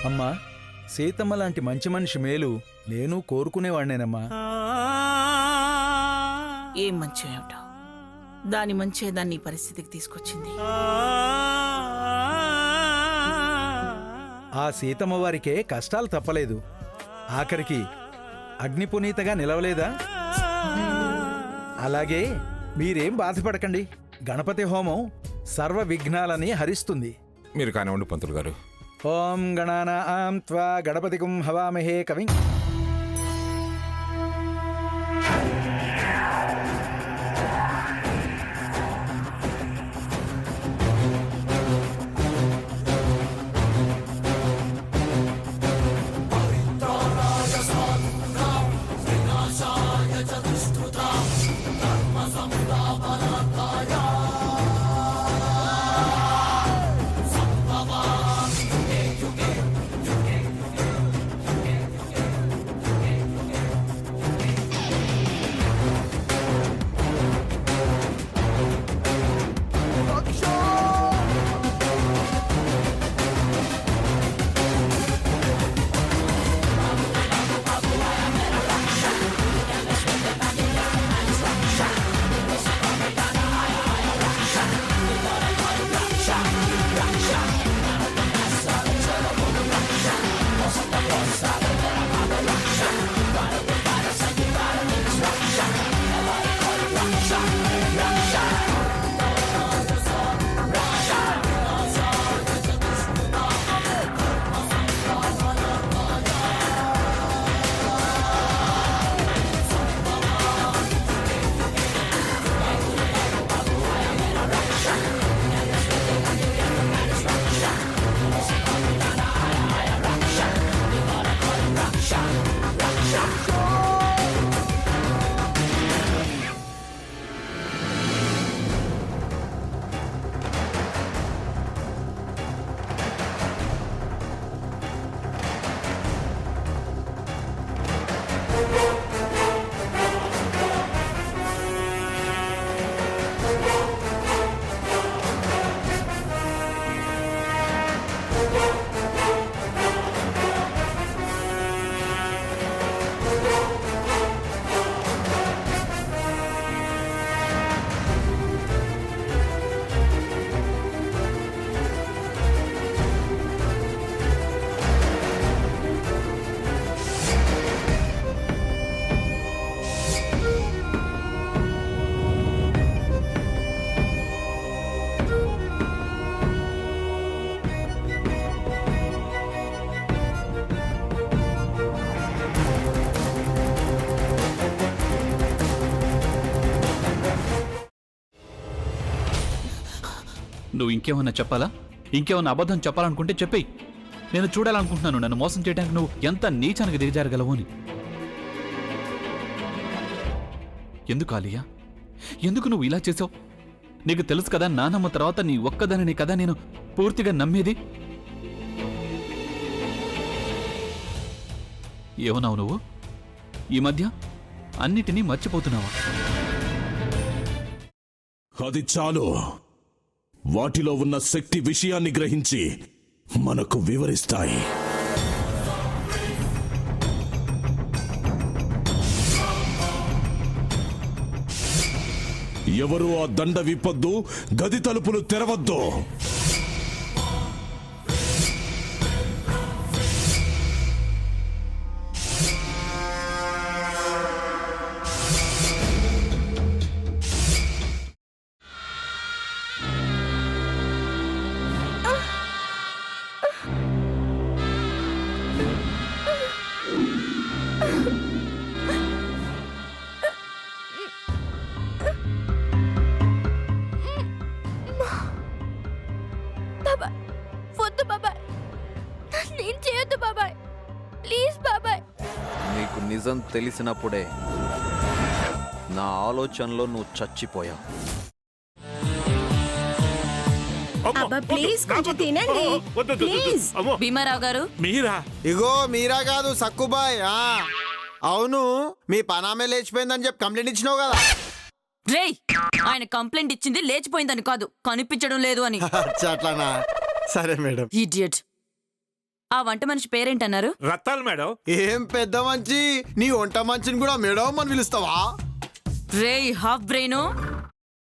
అమ్మా, సీతమ్మ లాంటి మంచి మనిషి మేలు నేను కోరుకునేవాణ్ణేనమ్మా. ఏం మంచి ఏమిటో దాని మంచే దాన్ని పరిస్థితికి తీసుకొచ్చింది. ఆ సీతమ్మ వారికే కష్టాలు తప్పలేదు, ఆఖరికి అగ్నిపునీతగా నిలవలేదా? అలాగే మీరేం బాధపడకండి, గణపతి హోమం సర్వ విఘ్నాలని హరిస్తుంది. మీరు కానివ్వండి పంతులు గారు. ఓం గణానాం త్వా గణపతికుం హవామహే కవిం. నువ్వు ఇంకేమన్నా చెప్పాలా? ఇంకేమన్నా అబద్ధం చెప్పాలనుకుంటే చెప్పేయి. నేను చూడాలనుకుంటున్నాను నన్ను మోసం చేయడానికి నువ్వు ఎంత నీచానికి దిగజారగలవు అని. ఎందుకు ఆలియా, ఎందుకు నువ్వు ఇలా చేసావు? నీకు తెలుసు కదా నానమ్మ తర్వాత నీ ఒక్కదానిని కదా నేను పూర్తిగా నమ్మేది. ఏమన్నావు నువ్వు? ఈ మధ్య అన్నిటినీ మర్చిపోతున్నావా? అది చాలు. వాటిలో ఉన్న శక్తి విషయాన్ని గ్రహించి మనకు వివరిస్తాయి. ఎవరు ఆ దండ విప్పొద్దు, గది తలుపులు తెరవద్దు. నీకు నిజం తెలిసినప్పుడే నా ఆలోచనలో నువ్వు చచ్చిపోయావు. భీమారావు గారు, మీరా? ఇగో మీరా కాదు సక్కుబాయ్. అవును, మీ పనామే లేచిపోయిందని చెప్పి కంప్లైంట్ ఇచ్చినావు కదా. రేయ్, ఆయన కంప్లైంట్ ఇచ్చింది లేచిపోయిందని కాదు, కనిపించడం లేదు అని. అట్లానా? సరే మేడం. ఇడియట్. ఆ వంట మనిషి పేరేంటన్నారు? రత్తాలు మేడం. ఏం పెద్ద మంచి, నీ వంట మంచిని కూడా మేడం అని పిలుస్తావా? రేయ్ హాఫ్ బ్రెయిన్,